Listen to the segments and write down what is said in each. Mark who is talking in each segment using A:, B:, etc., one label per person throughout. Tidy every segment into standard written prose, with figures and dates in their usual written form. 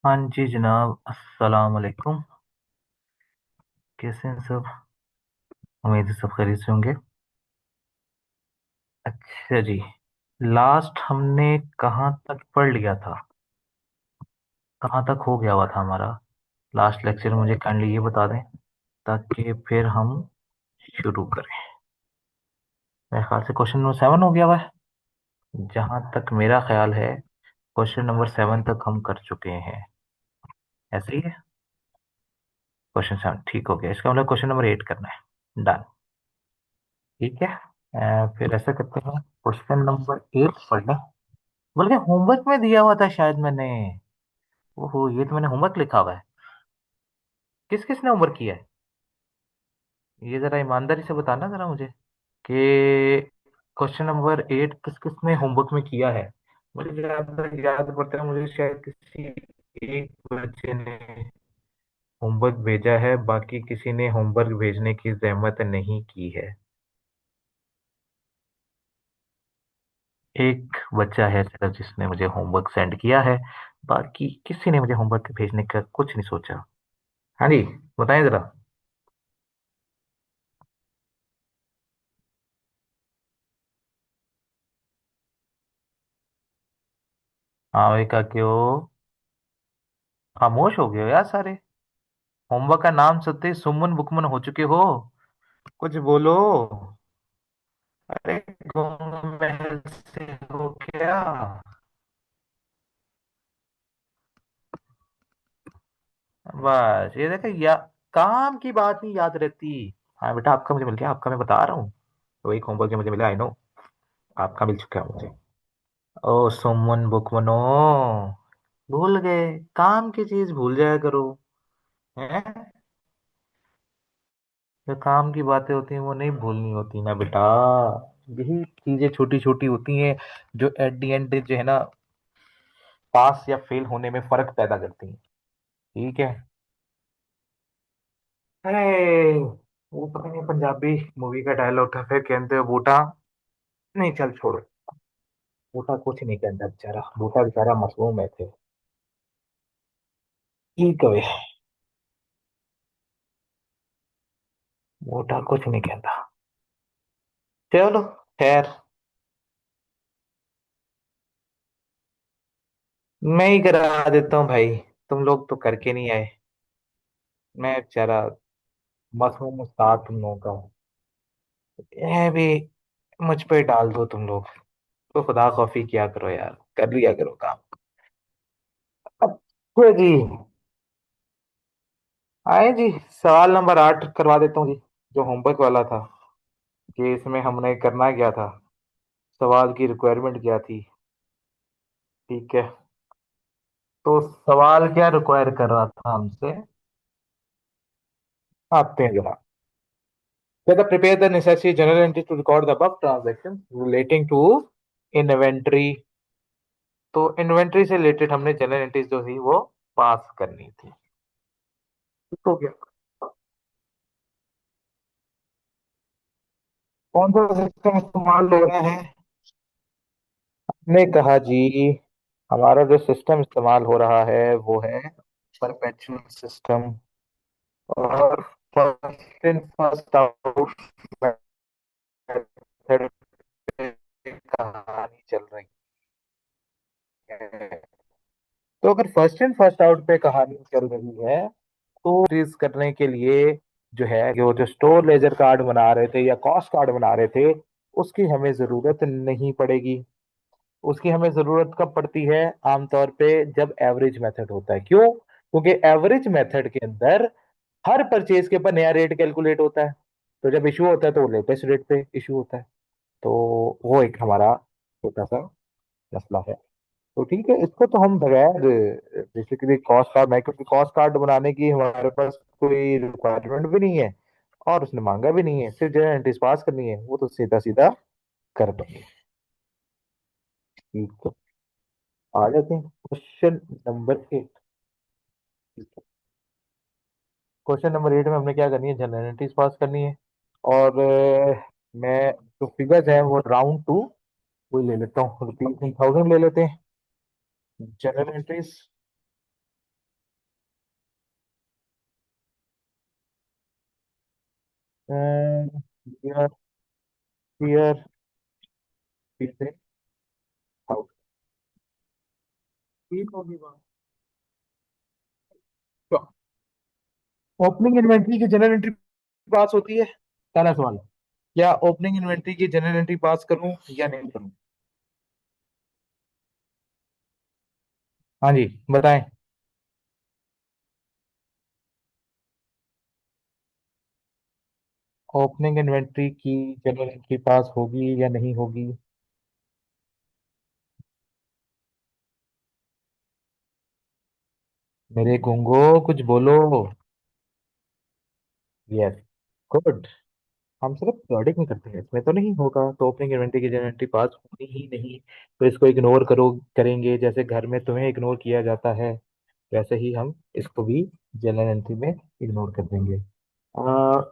A: हाँ जी जनाब, अस्सलाम वालेकुम। कैसे हैं सब? उम्मीद है सब खैरियत से होंगे। अच्छा जी। लास्ट हमने कहाँ तक पढ़ लिया था? कहाँ तक हो गया हुआ था हमारा लास्ट लेक्चर? मुझे काइंडली ये बता दें ताकि फिर हम शुरू करें। मेरे ख्याल से क्वेश्चन नंबर 7 हो गया हुआ है। जहाँ तक मेरा ख्याल है क्वेश्चन नंबर 7 तक हम कर चुके हैं। ऐसे ही है। क्वेश्चन 7 ठीक हो गया, इसका मतलब क्वेश्चन नंबर 8 करना है। डन। ठीक है। फिर ऐसा करते हैं, क्वेश्चन नंबर 8 पढ़ना। बल्कि होमवर्क में दिया हुआ था शायद मैंने। ओहो, ये तो मैंने होमवर्क लिखा हुआ है। किस किस ने होमवर्क किया है? ये जरा ईमानदारी से बताना जरा मुझे कि क्वेश्चन नंबर 8 किस किस ने होमवर्क में किया है। मुझे जहाँ तक याद पड़ता है, मुझे शायद किसी एक बच्चे ने होमवर्क भेजा है, बाकी किसी ने होमवर्क भेजने की जहमत नहीं की है। एक बच्चा है सिर्फ जिसने मुझे होमवर्क सेंड किया है। बाकी किसी ने मुझे होमवर्क भेजने का कुछ नहीं सोचा। हाँ जी, बताएं जरा। हाँ भाई, का क्यों खामोश हो गए हो यार सारे? होमवर्क का नाम सुनते ही सुमन बुकमन हो चुके हो। कुछ बोलो। अरे, गुम महल से हो क्या? बस ये देखो या काम की बात नहीं याद रहती। हाँ बेटा, आपका मुझे मिल गया, आपका मैं बता रहा हूँ। वही होमवर्क जो मुझे मिला, आई नो। आपका मिल चुका है मुझे। ओ सुमन बुकमनो, भूल गए? काम की चीज भूल जाया करो। हैं? जो काम की बातें होती हैं वो नहीं भूलनी होती ना बेटा। यही चीजें छोटी छोटी होती हैं जो एट द एंड जो है ना, पास या फेल होने में फर्क पैदा करती हैं। ठीक है। अरे, वो पता नहीं पंजाबी मूवी का डायलॉग था, फिर कहते हो बूटा। नहीं, चल छोड़ो। बूटा कुछ नहीं कहता बेचारा, बूटा बेचारा मसरूम है थे। ठीक है। बूटा कुछ नहीं कहता। चलो, खैर। मैं ही करा देता हूँ भाई। तुम लोग तो करके नहीं आए। मैं बेचारा मसरूम उस्ताद तुम लोगों का हूँ। यह भी मुझ पे डाल दो तुम लोग। तो खुदा खौफी किया करो यार, कर लिया करो काम। अच्छा जी। आए जी। सवाल नंबर 8 करवा देता हूँ जी। जो होमवर्क वाला था, कि इसमें हमने करना क्या था, सवाल की रिक्वायरमेंट क्या थी। ठीक है। तो सवाल क्या रिक्वायर कर रहा था हमसे? आते हैं जरा। Whether prepare the necessary journal entry to record the above transactions relating to inventory। तो इन्वेंट्री से रिलेटेड हमने जनरल एंट्रीज जो थी वो पास करनी थी। ठीक हो गया। कौन सा सिस्टम इस्तेमाल हो रहा है? ने कहा जी, हमारा जो सिस्टम इस्तेमाल हो रहा है वो है परपेचुअल सिस्टम। और first in first out method पे कहानी चल रही है। तो अगर फर्स्ट इन फर्स्ट आउट पे कहानी चल रही है, तो चीज करने के लिए जो है, जो स्टोर लेजर कार्ड बना रहे थे या कॉस्ट कार्ड बना रहे थे, उसकी हमें जरूरत नहीं पड़ेगी। उसकी हमें जरूरत कब पड़ती है? आमतौर पे जब एवरेज मेथड होता है। क्यों? क्योंकि एवरेज मेथड के अंदर हर परचेज के ऊपर नया रेट कैलकुलेट होता है। तो जब इशू होता है तो वो लेटेस्ट रेट पे इशू होता है। तो वो एक हमारा छोटा सा मसला है। तो ठीक है, इसको तो हम बगैर बेसिकली कॉस्ट कार्ड, मैं क्योंकि कॉस्ट कार्ड बनाने की हमारे पास कोई रिक्वायरमेंट भी नहीं है और उसने मांगा भी नहीं है, सिर्फ जो है एंट्रीज पास करनी है, वो तो सीधा सीधा कर देंगे। ठीक है। आ जाते हैं क्वेश्चन नंबर 8। क्वेश्चन नंबर 8 में हमने क्या करनी है? जनरलिटीज पास करनी है। और मैं जो फिगर्स हैं वो राउंड टू वही ले लेता हूँ, रुपीज 1000 ले लेते हैं। जनरल एंट्रीज बियर, बियर, पीते, हाउस। ठीक होगी बात। तो ओपनिंग इन्वेंट्री की जनरल एंट्री पास होती है। पहला सवाल, क्या ओपनिंग इन्वेंट्री की जनरल एंट्री पास करूं या नहीं करूं? हाँ जी, बताएं। ओपनिंग इन्वेंट्री की जनरल एंट्री पास होगी या नहीं होगी? मेरे गुंगो, कुछ बोलो। Yes, good. हम सिर्फ प्रेडिक्ट नहीं करते हैं, इसमें तो नहीं होगा तो ओपनिंग इन्वेंट्री की जनरल एंट्री पास होनी ही नहीं। तो इसको इग्नोर करो, करेंगे जैसे घर में तुम्हें इग्नोर किया जाता है, वैसे ही हम इसको भी जनरल एंट्री में इग्नोर कर देंगे।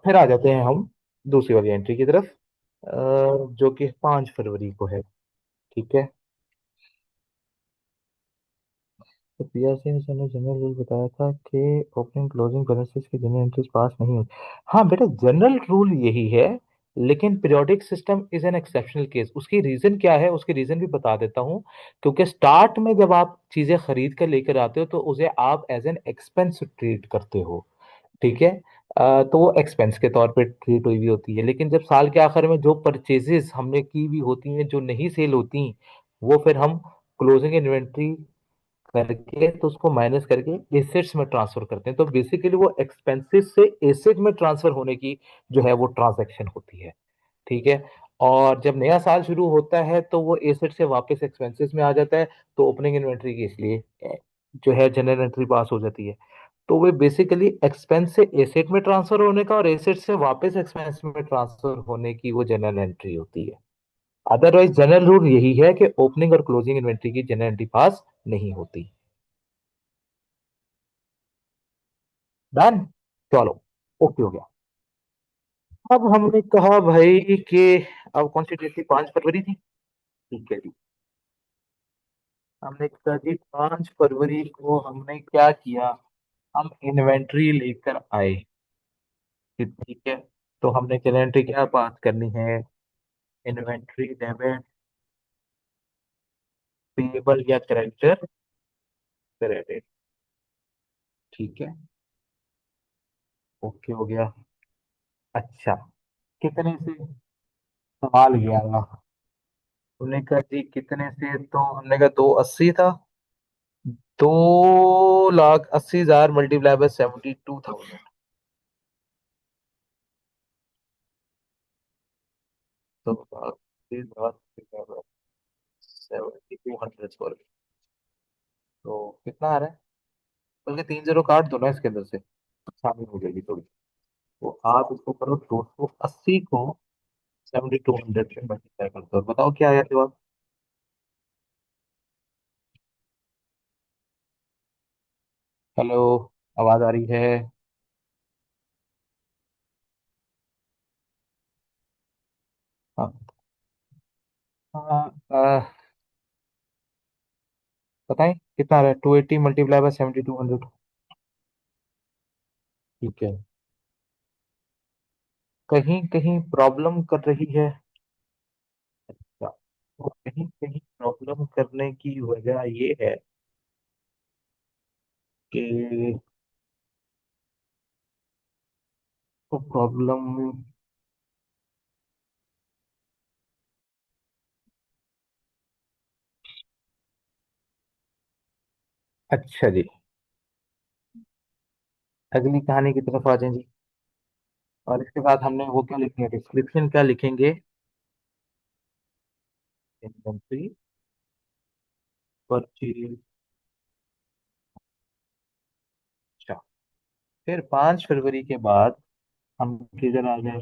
A: फिर आ जाते हैं हम दूसरी वाली एंट्री की तरफ, जो कि 5 फरवरी को है। ठीक है। तो पीआरसी ने जनरल रूल बताया था कि ओपनिंग क्लोजिंग बैलेंसेस की जनरल एंट्रीज पास नहीं होती। हाँ बेटा, जनरल रूल यही है, लेकिन periodic system is an exceptional case. उसकी रीजन क्या है, उसकी रीजन भी बता देता हूँ। क्योंकि स्टार्ट में जब आप चीजें खरीद कर लेकर आते हो तो उसे आप एज एन एक्सपेंस ट्रीट करते हो। ठीक है। तो वो एक्सपेंस के तौर पे ट्रीट हुई हुई होती है, लेकिन जब साल के आखिर में जो परचेजेस हमने की भी होती हैं जो नहीं सेल होती, वो फिर हम क्लोजिंग इन्वेंट्री करके तो उसको माइनस करके एसेट्स में ट्रांसफर करते हैं। तो बेसिकली वो एक्सपेंसेस से एसेट में ट्रांसफर होने की जो है वो ट्रांजैक्शन होती है। ठीक है। और जब नया साल शुरू होता है तो वो एसेट से वापस एक्सपेंसेस में आ जाता है। तो ओपनिंग इन्वेंट्री की इसलिए जो है जनरल एंट्री पास हो जाती है। तो वे बेसिकली एक्सपेंस से एसेट में ट्रांसफर होने का और एसेट से वापस एक्सपेंस में ट्रांसफर होने की वो जनरल एंट्री होती है। अदरवाइज जनरल रूल यही है कि ओपनिंग और क्लोजिंग इन्वेंट्री की जनरल एंट्री पास नहीं होती। डन। चलो, ओके हो गया। अब हमने कहा भाई कि अब कौन सी डेट थी, 5 फरवरी थी। ठीक है जी। हमने कहा जी 5 फरवरी को हमने क्या किया, हम इन्वेंट्री लेकर आए। ठीक है। तो हमने इन्वेंट्री क्या बात करनी है, इन्वेंट्री डेबिट, पेबल या क्रेडिटर, क्रेडिट। ठीक है, ओके हो गया। अच्छा, कितने से सवाल गया था? हमने कहा जी कितने से, तो हमने कहा 280 था। 2,80,000 मल्टीप्लाई बाय 72,000। तो 7,200 तो कितना आ रहा है? बल्कि 3 0 काट दो ना इसके अंदर से, शामिल हो जाएगी थोड़ी। तो आप इसको करो, 280 को 7,200 से मल्टीप्लाई कर दो, बताओ क्या आया जवाब। हेलो, आवाज आ रही है? हाँ। हाँ, बताएं कितना आ रहा है, 280 मल्टीप्लाई बाय 7,200। ठीक है। कहीं कहीं प्रॉब्लम कर रही है। अच्छा, तो कहीं कहीं प्रॉब्लम करने की वजह ये है कि तो प्रॉब्लम। अच्छा जी, अगली कहानी की तरफ आ जाएं जी। और इसके बाद हमने वो क्या लिखेंगे, डिस्क्रिप्शन क्या लिखेंगे, इन्वेंट्री परचेज। अच्छा, फिर 5 फरवरी के बाद हम किधर आ गए,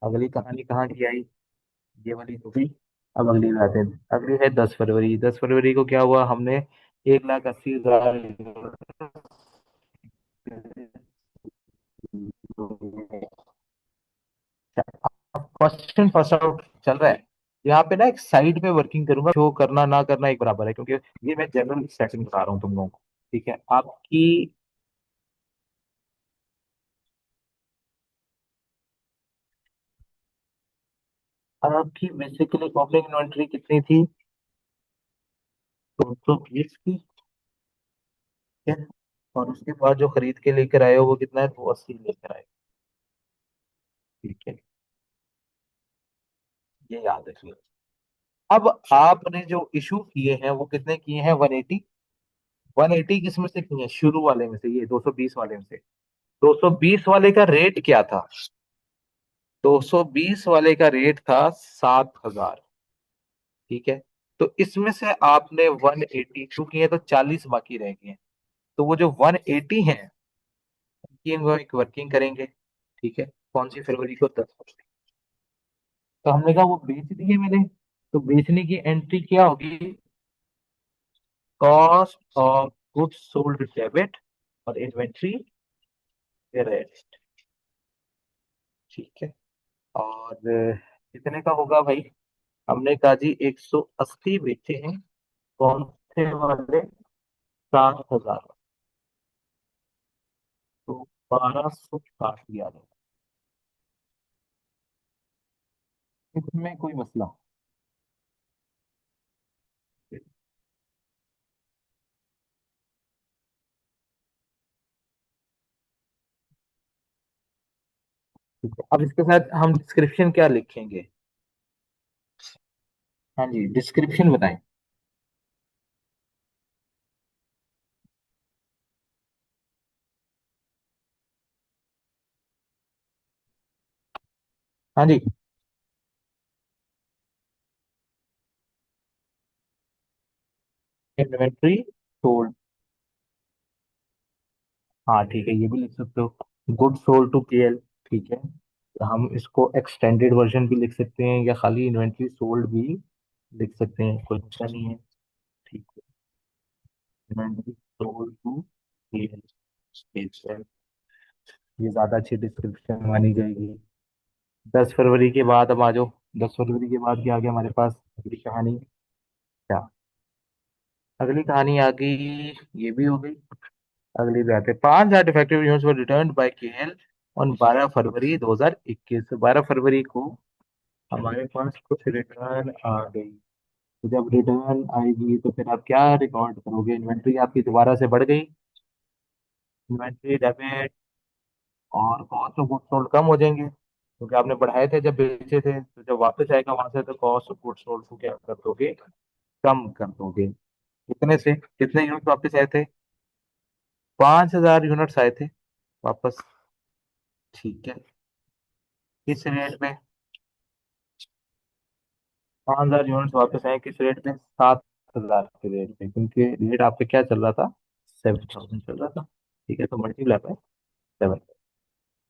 A: अगली कहानी कहाँ की आई, ये वाली तो भी। अब अगली बात है, अगली है 10 फरवरी। 10 फरवरी को क्या हुआ, हमने 1,80,000 क्वेश्चन फर्स्ट आउट चल रहा है। यहाँ पे ना एक साइड पे वर्किंग करूंगा, शो करना ना करना एक बराबर है, क्योंकि ये मैं जनरल सेटिंग बता रहा हूँ तुम लोगों को। ठीक है आपकी। आपकी बेसिकली ओपनिंग इन्वेंट्री कितनी थी? 220 की। ठीक है। और उसके बाद जो खरीद के लेकर आए हो वो कितना है? 280 लेकर आए। ठीक है, ये याद रखिए। अब आपने जो इशू किए हैं वो कितने किए हैं? 180। 180 किस में से किए हैं? शुरू वाले में से, ये 220 वाले में से। 220 वाले का रेट क्या था? 220 वाले का रेट था 7,000। ठीक है। तो इसमें से आपने 180 क्यों किए? तो 40 बाकी रह गए हैं। तो वो जो 180 है उनकी हम एक वर्किंग करेंगे। ठीक है। कौन सी? फरवरी को 10 फरवरी। तो हमने कहा वो बेच दिए मैंने। तो बेचने की एंट्री क्या होगी? Cost of goods sold debit और इन्वेंट्री रेस्ट। ठीक है। और कितने का होगा भाई? हमने कहा जी 180 बेचे हैं। कौन से वाले? 7,000। तो 1200 काट दिया जाए। इसमें कोई मसला? ठीक है। अब इसके साथ हम डिस्क्रिप्शन क्या लिखेंगे? हाँ जी, डिस्क्रिप्शन बताएं। हाँ जी। Inventory sold. हाँ ठीक है, ये भी लिख सकते हो। Good sold to KL. ठीक है। तो हम इसको एक्सटेंडेड वर्जन भी लिख सकते हैं या खाली इन्वेंट्री सोल्ड भी लिख सकते हैं, कोई मसला नहीं है। ठीक है। इन्वेंट्री सोल्ड टू केएल, ये ज्यादा अच्छी डिस्क्रिप्शन मानी जाएगी। 10 फरवरी के बाद अब आ जाओ। 10 फरवरी के बाद क्या आ गया हमारे पास? अगली कहानी क्या? अगली कहानी आ गई। ये भी हो गई। अगली बात है, 5,000 defective units were return by KL on 12 February 2021। 12 फरवरी को हमारे पास कुछ रिटर्न आ गई। तो जब रिटर्न आएगी तो फिर आप क्या रिकॉर्ड करोगे? इन्वेंट्री आपकी दोबारा से बढ़ गई। इन्वेंट्री डेबिट और कॉस्ट ऑफ गुड्स सोल्ड कम हो जाएंगे क्योंकि आपने बढ़ाए थे जब बेचे थे। तो जब वापस आएगा वहां से तो कॉस्ट ऑफ गुड्स सोल्ड को क्या कर दोगे? कम कर दोगे। कितने से? कितने यूनिट वापस आए थे? 5,000 यूनिट्स आए थे वापस। ठीक है। किस रेट पे? 5,000 यूनिट्स वापस आए किस रेट पे? 7,000 के रेट पे, क्योंकि रेट आप पे क्या चल रहा था? 7,000 चल रहा था। ठीक है, तो मल्टीप्लाई बाय 7। ठीक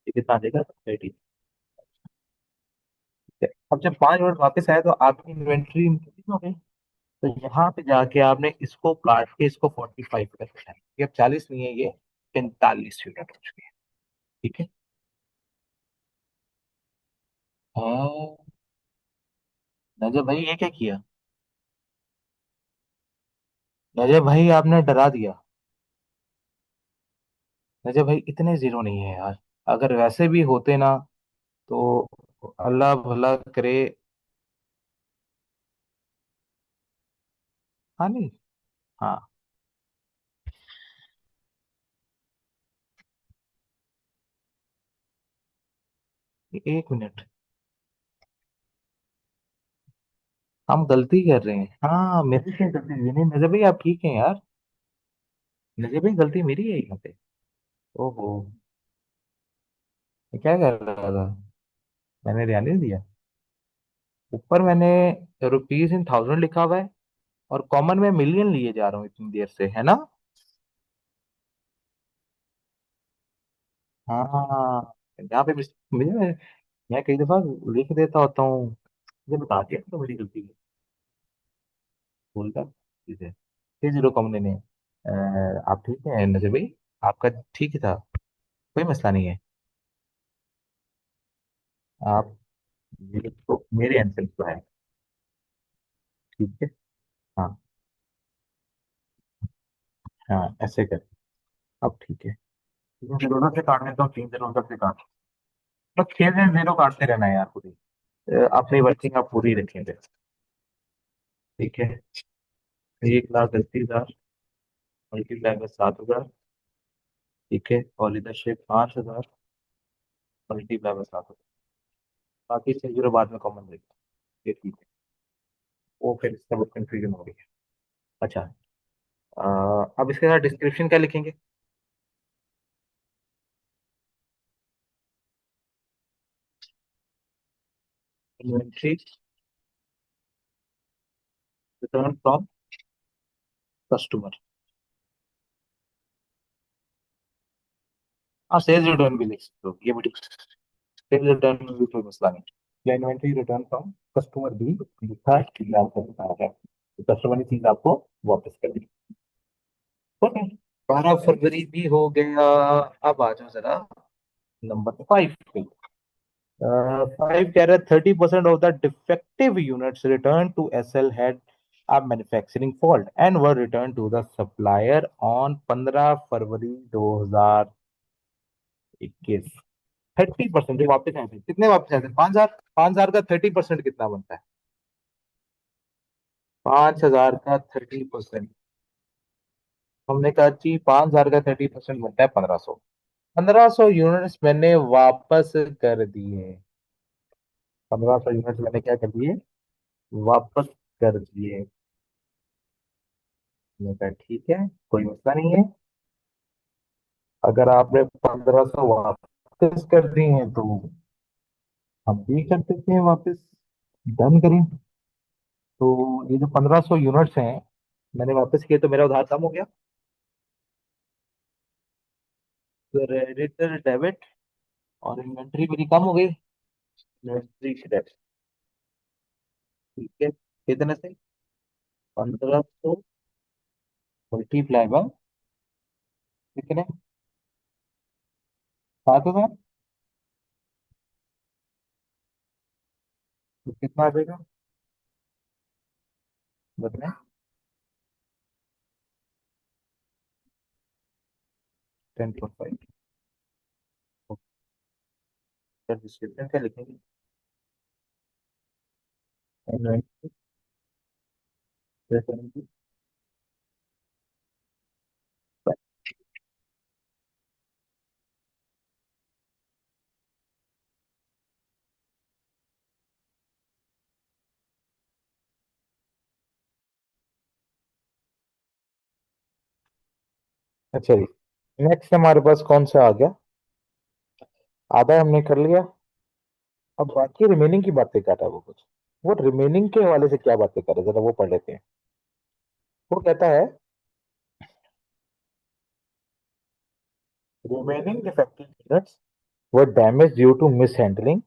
A: है, कितना आ जाएगा? 30। ठीक है। अब जब 5 यूनिट वापस आए तो आपकी इन्वेंट्री इंक्रीज हो गई। तो यहाँ पे जाके आपने इसको काट के इसको 45 कर दिया। ये अब 40 नहीं है, ये 45 यूनिट हो चुके हैं। ठीक है। हाँ। नजर भाई ये क्या किया? नजर भाई आपने डरा दिया। नजर भाई इतने जीरो नहीं है यार। अगर वैसे भी होते ना तो अल्लाह भला करे। हाँ नहीं। हाँ। 1 मिनट। हम गलती कर रहे हैं। हाँ, मेरे से गलती हुई नहीं। नजर भाई आप ठीक हैं यार। नजर भाई गलती मेरी है यहाँ पे। ओहो। मैं क्या कर रहा था? मैंने ध्यान नहीं दिया। ऊपर मैंने रुपीज इन थाउजेंड लिखा हुआ है और कॉमन में मिलियन लिए जा रहा हूँ इतनी देर से, है ना? हाँ। यहाँ पे मुझे मैं कई दफा लिख देता होता हूँ। मुझे बता दिया तो बड़ी गलती है। बोलता ठीक है। 3-0 कॉमन ने। आप ठीक है नजर भाई? आपका ठीक ही था, कोई मसला नहीं है। आप मेरे को मेरे आंसर तो है। ठीक है। हाँ। हाँ ऐसे कर। अब ठीक है। 3 0 से काटने तो 3 0 से काट। तो 6 से 0 काटते रहना है यार खुद ही। अपनी वर्किंग आप पूरी रखेंगे। ठीक है। 1,80,000 मल्टीप्लाई बाय 7,000। ठीक है, और इधर से 5,000 मल्टीप्लाई बाय 7,000। बाकी 6 जीरो बाद में कॉमन रहेगा। ये ठीक है। वो फिर सब कंफ्यूजन हो गई है। अच्छा। अब इसके साथ डिस्क्रिप्शन क्या लिखेंगे? Inventory return from customer. हाँ, सेल्स रिटर्न भी लिख सकते हो, ये भी ठीक। सेल्स रिटर्न में भी कोई मसला नहीं। या इन्वेंट्री रिटर्न फ्रॉम कस्टमर भी लिखा है कि आपको बताया है, तो कस्टमर ने चीज आपको वापस कर दी। ओके। 12 फरवरी भी हो गया। अब आ जाओ जरा नंबर 5 पे। 5 कह रहा है 30% of the defective units return to SL had a manufacturing fault and were returned to the supplier on 15 फरवरी 2021। 30% जो वापस आए थे, कितने वापस आए थे? 5,000। 5,000 का 30% कितना बनता है? 5,000 का 30%। हमने कहा जी 5,000 का 30% बनता है 1,500। 1,500 यूनिट्स मैंने वापस कर दिए। 1,500 यूनिट्स मैंने क्या कर दिए? वापस कर दिए। मैंने कहा ठीक है, कोई मसला नहीं है। अगर आपने 1,500 वापस कर दी हैं तो हम भी कर देते हैं वापस। डन करें। तो ये जो 1,500 यूनिट्स हैं मैंने वापस किए, तो मेरा उधार कम हो गया। क्रेडिट डेबिट, और इन्वेंट्री मेरी कम हो गई। Inventory debit. ठीक है, कितने से? 1,500 मल्टीप्लाई बाय कितने? 7,000। तो कितना आ जाएगा? बताएं। 10.5। डिस्क्रिप्शन क्या लिखेंगे? Inventory reference. अच्छा जी। नेक्स्ट हमारे पास कौन सा आ गया? आधा हमने कर लिया। अब बाकी रिमेनिंग की बातें कर रहा है वो कुछ। वो रिमेनिंग के हवाले से क्या बातें कर रहे हैं, जरा वो पढ़ लेते हैं। वो कहता है remaining defective units were damage due to mishandling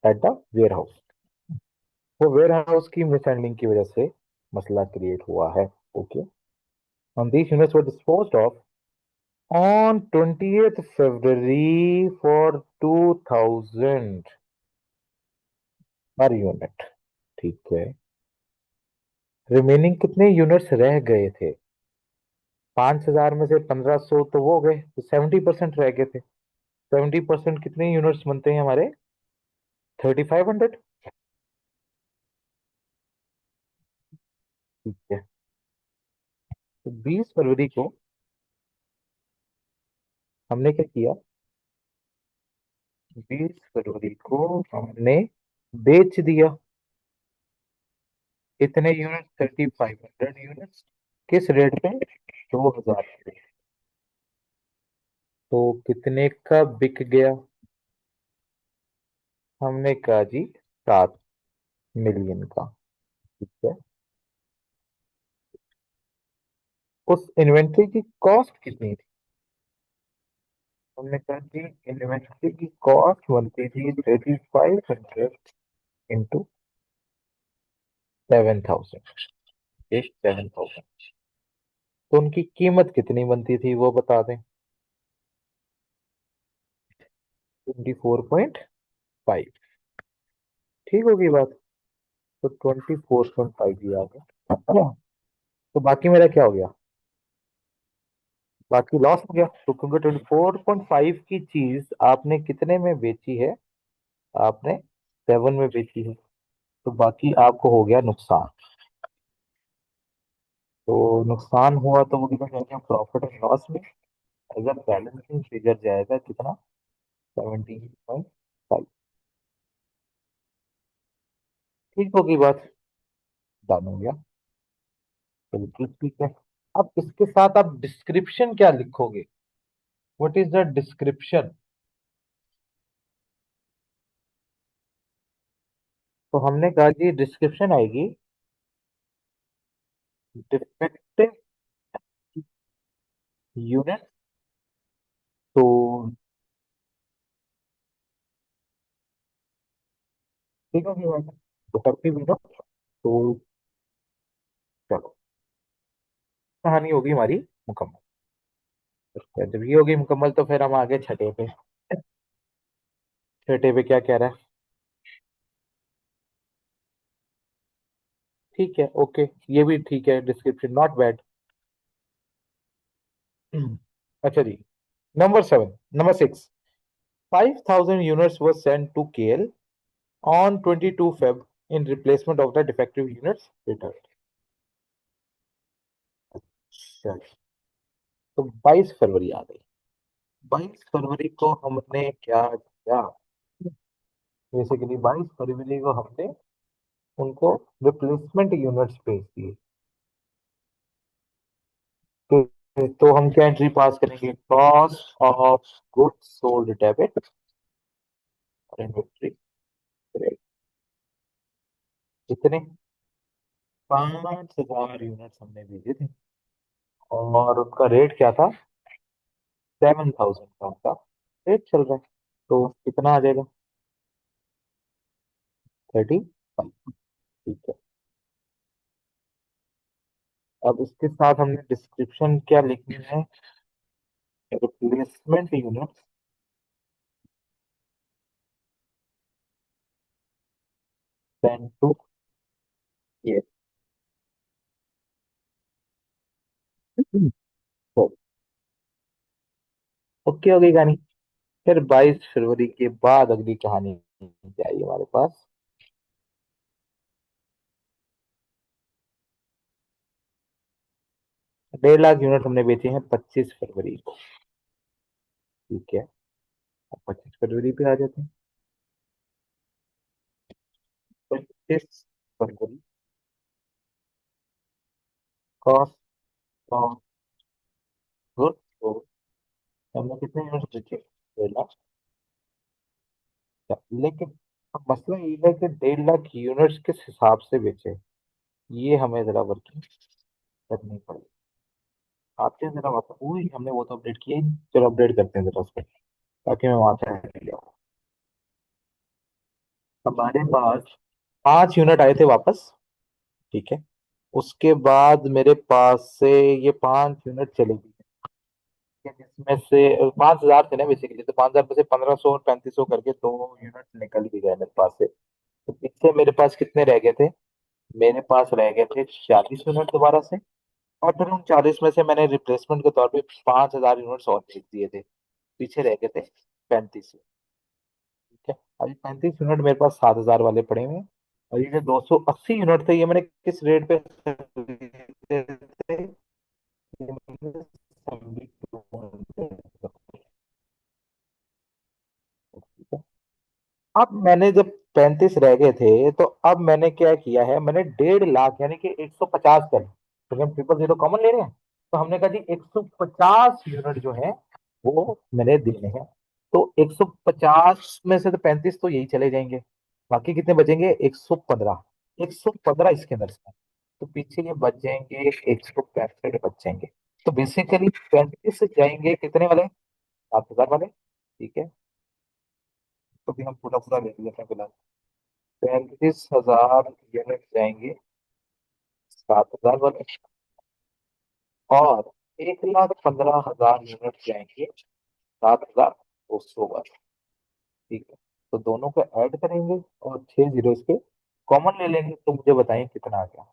A: at the warehouse. वो वेयर हाउस की मिस हैंडलिंग की वजह से मसला क्रिएट हुआ है। Okay. on these units were disposed of on 20th February for 2,000 per unit. ठीक है। रिमेनिंग कितने यूनिट्स रह गए थे? 5,000 में से 1,500 तो वो हो गए, तो 70% रह गए थे। 70% कितने यूनिट्स बनते हैं हमारे? 3,500। ठीक है। तो 20 फरवरी को हमने क्या किया? 20 फरवरी को हमने बेच दिया। कितने यूनिट? 3,500 यूनिट्स। किस रेट पे? 2,000 पे। तो कितने का बिक गया? हमने कहा जी 7 मिलियन का। ठीक है। उस इन्वेंट्री की कॉस्ट कितनी थी? हमने कहा जी इन्वेंट्री की कॉस्ट बनती थी 3,500 इंटू 7,000। 7,000। तो उनकी कीमत कितनी बनती थी वो बता दें। 24.5। ठीक होगी बात। तो 24.5 ही आ गया। तो बाकी मेरा क्या हो गया? बाकी लॉस हो गया, तो क्योंकि 24.5 की चीज आपने कितने में बेची है? आपने
B: 7 में बेची है, तो बाकी आपको हो गया नुकसान। तो नुकसान हुआ तो वो कितना जाएगा प्रॉफिट एंड लॉस में, एज अ बैलेंसिंग फिगर जाएगा कितना, 17.5। ठीक होगी बात, डन हो गया। बिल्कुल ठीक है। अब इसके साथ आप डिस्क्रिप्शन क्या लिखोगे, व्हाट इज द डिस्क्रिप्शन? तो हमने कहा कि डिस्क्रिप्शन आएगी डिफेक्टिव यूनिट। तो ठीक है डिफेक्टिव यूनिट। तो चलो, कहानी होगी हमारी मुकम्मल। तो जब ये होगी मुकम्मल तो फिर हम आगे छठे पे। छठे पे क्या कह रहा है? ठीक है, ओके, ये भी ठीक है, डिस्क्रिप्शन नॉट बैड। अच्छा जी, number 7, number 6, 5,000 units were sent to KL on 22 Feb in replacement of the defective units returned। अच्छा, तो 22 फरवरी आ गई। 22 फरवरी को हमने क्या किया? बेसिकली 22 फरवरी को हमने उनको रिप्लेसमेंट यूनिट्स भेज दिए। तो हम क्या एंट्री पास करेंगे, cost of goods sold debit और इन्वेंट्री। कितने? 5,000 यूनिट्स हमने भेजे थे, और उनका रेट क्या था? 7,000 का उनका रेट चल रहा है। तो कितना आ जाएगा? 35। ठीक है। अब इसके साथ हमने डिस्क्रिप्शन क्या लिखनी है, रिप्लेसमेंट यूनिट सेंड टू, ये ओके हो गई कहानी। फिर 22 फरवरी के बाद अगली कहानी क्या आई हमारे पास? 1.5 लाख यूनिट हमने बेचे हैं 25 फरवरी को। ठीक है, अब 25 फरवरी पे आ जाते हैं। 25 फरवरी, कॉस्ट ऑफ गुड्स सोल्ड, हमने कितने यूनिट बेचे? 1.5 लाख। लेकिन अब मसला ये है कि 1.5 लाख यूनिट्स किस हिसाब से बेचे, ये हमें जरा वर्किंग करनी पड़ेगी। आते हैं जरा वापस, वही हमने वो तो अपडेट किया ही नहीं। चलो अपडेट करते हैं जरा उसको, ताकि मैं वहां से हट गया। हमारे पास 5 यूनिट आए थे वापस। ठीक है, उसके बाद मेरे पास से ये 5 यूनिट चली गई। ठीक है, जिसमें से 5,000 थे ना बेसिकली, तो 5,000 में से 1,500 और 3,500 करके 2 यूनिट निकल भी गए मेरे पास से। तो पीछे मेरे पास कितने रह गए थे? मेरे पास रह गए थे 40 यूनिट दोबारा से। और फिर उन 40 में से मैंने रिप्लेसमेंट के तौर पे 5,000 यूनिट्स और भेज दिए थे। पीछे रह गए थे 35। ठीक है, अभी 35 यूनिट मेरे पास 7,000 वाले पड़े हुए हैं। और ये जो 280 यूनिट थे, ये मैंने किस रेट पे खरीदे थे? ये मैंने 72 पे। अब मैंने जब 35 रह गए थे, तो अब मैंने क्या किया है, मैंने 1.5 लाख यानी कि 150 कर, तो हम 000 कॉमन ले रहे हैं, तो हमने कहा जी 150 यूनिट जो है वो मैंने देने हैं। तो 150 में से तो 35 तो यही चले जाएंगे, बाकी कितने बचेंगे? 115। 115 इसके अंदर से, तो पीछे ये बच जाएंगे 165 बच जाएंगे। तो बेसिकली 35 से जाएंगे कितने वाले? 7,000 वाले। ठीक है, तो भी हम पूरा पूरा ले लेते हैं फिलहाल। 35,000 यूनिट जाएंगे 7,000 वाले, और 1,15,000 यूनिट जाएंगे 7,200 वाले। ठीक है, तो दोनों को ऐड करेंगे और 6 जीरो इस पे कॉमन ले लेंगे, तो मुझे बताएं कितना आ गया।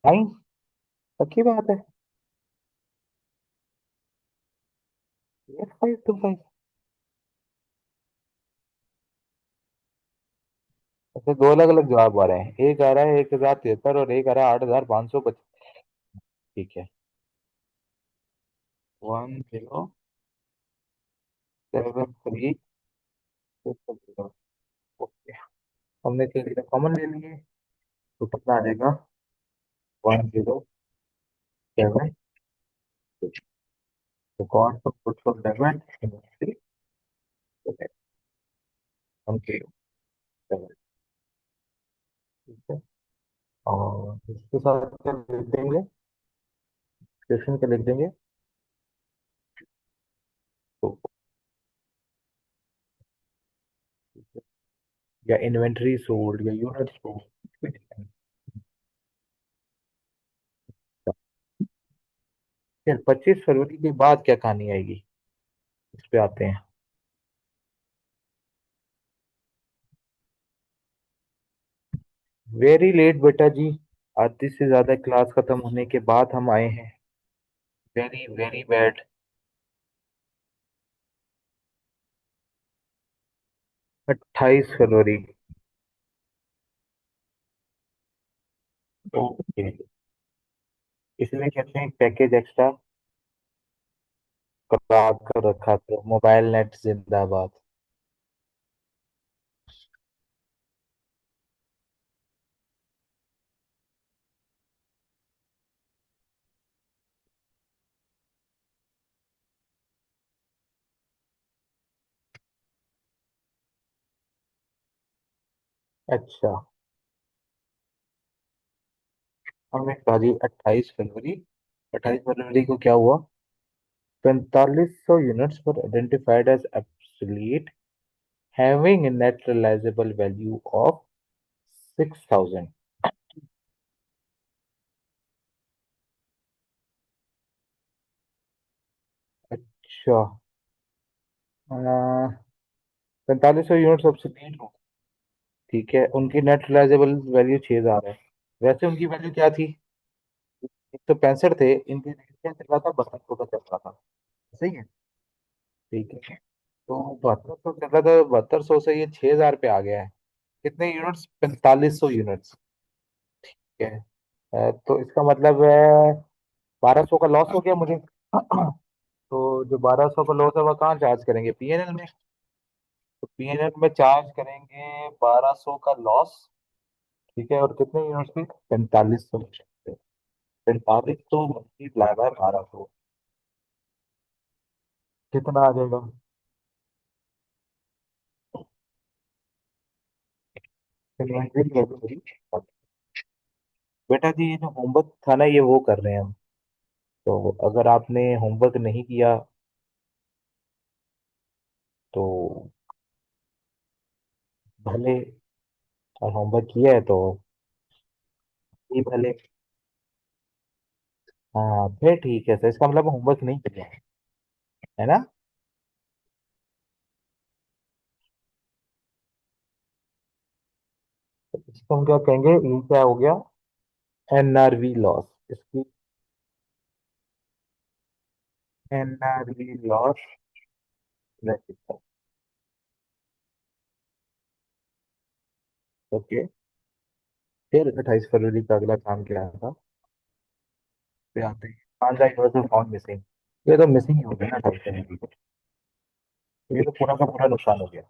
B: नाइन। पक्की बात है। 8525। अच्छा, दो अलग अलग जवाब आ रहे हैं, एक आ रहा है 1073 और एक आ रहा है 8525। ठीक है। 1073। ओके। हमने तीन कॉमन ले लिए, तो कितना आ जाएगा? 1076। तो cost of goods for development, हम के सेवन। ठीक है। और इसके साथ क्या लिख देंगे? क्वेश्चन क्या लिख देंगे? तो या इन्वेंट्री सोल्ड या यूनिट सोल्ड। 25 फरवरी के बाद क्या कहानी आएगी, इस पे आते हैं। वेरी लेट बेटा जी, आधी से ज्यादा क्लास खत्म होने के बाद हम आए हैं। Very very bad. 28 फरवरी। ओके। इसलिए कहते हैं पैकेज एक्स्ट्रा करा कर रखा तो मोबाइल नेट जिंदाबाद। अच्छा, हमने कहा जी 28 फरवरी। 28 फरवरी को क्या हुआ? 4500 units were identified as obsolete having a net realizable value of 6000। अच्छा। 4500 यूनिट्स ऑब्सोलीट हो, ठीक है, उनकी नेट रिलाइजेबल वैल्यू 6000 है। वैसे उनकी वैल्यू क्या थी? 165 थे, इनके रेट क्या चल रहा था? 72 का चल रहा था। सही है। ठीक है। तो 7200 चल रहा था, 7200 से ये 6000 पे आ गया है। कितने यूनिट्स? 4500 यूनिट्स। ठीक है। तो इसका मतलब है 1200 का लॉस हो गया मुझे। तो जो 1200 का लॉस है वह कहाँ चार्ज करेंगे? पीएनएल में। तो पीएनएल में चार्ज करेंगे 1200 का लॉस। ठीक है, और कितने यूनिट्स पे? 4500। 4500 मल्टीप्लाई बाय 1200, कितना आ जाएगा? इन्वेंट्री की वैल्यू मेरी। बेटा जी, ये जो होमवर्क था ना, ये वो कर रहे हैं हम। तो अगर आपने होमवर्क नहीं किया तो भले, और होमवर्क किया है तो भी भले। हाँ फिर ठीक है सर, इसका मतलब होमवर्क नहीं किया है ना? तो इसको हम क्या कहेंगे? ये क्या हो गया? NRV loss. इसकी एनआरवी लॉस। ओके। फिर 28 फरवरी का अगला काम क्या था? पे आते हैं, पांच यूनिवर्सल फाउंड मिसिंग। ये तो मिसिंग ही हो गया ना 28 फरवरी को। तो ये तो पूरा का पूरा नुकसान हो गया।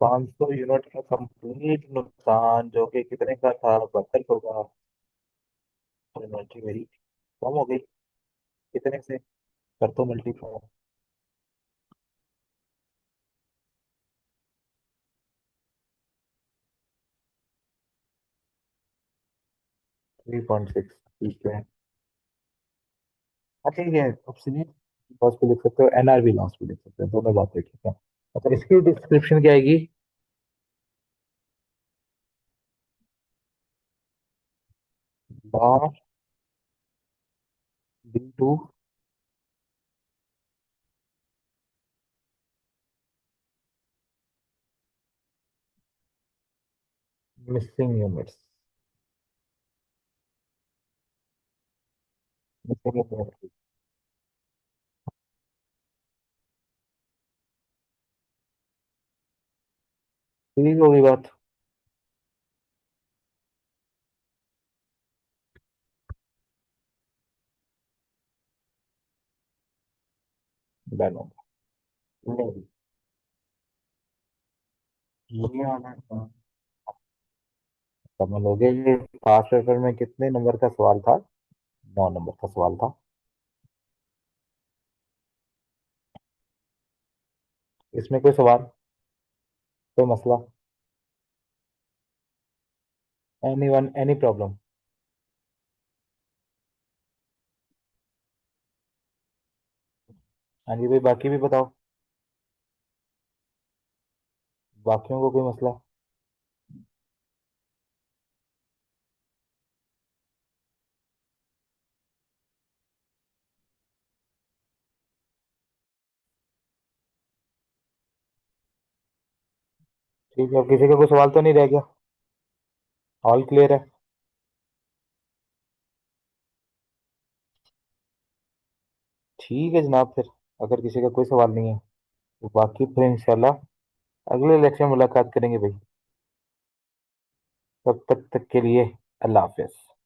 B: 500 यूनिट का कंप्लीट नुकसान, जो कि कितने का था? 7200 का। तो इन्वेंट्री मेरी कम हो गई। कितने से? कर तो मल्टीप्लाई। 3.6। ठीक है। हाँ ठीक है। ऑप्शनल लॉस भी लिख सकते हो, एनआरबी लॉस भी लिख सकते हो, दोनों बातें ठीक है। अच्छा, इसकी डिस्क्रिप्शन क्या आएगी? बार डी टू मिसिंग यूनिट्स। इसीलिए तो ठीक होगी बात। डन होगा। नहीं, ये वाला समझ लोगे। ये पास्ट पेपर में कितने नंबर का सवाल था? 9 नंबर का सवाल था। इसमें कोई सवाल, कोई मसला? Any one, any problem? हाँ जी भाई, बाकी भी बताओ। बाकियों को कोई मसला? ठीक है, अब किसी का कोई सवाल तो नहीं रह गया? ऑल क्लियर है? ठीक है जनाब, फिर अगर किसी का कोई सवाल नहीं है तो बाकी फिर इंशाल्लाह अगले लेक्चर में मुलाकात करेंगे भाई। तब तक के लिए अल्लाह हाफिज।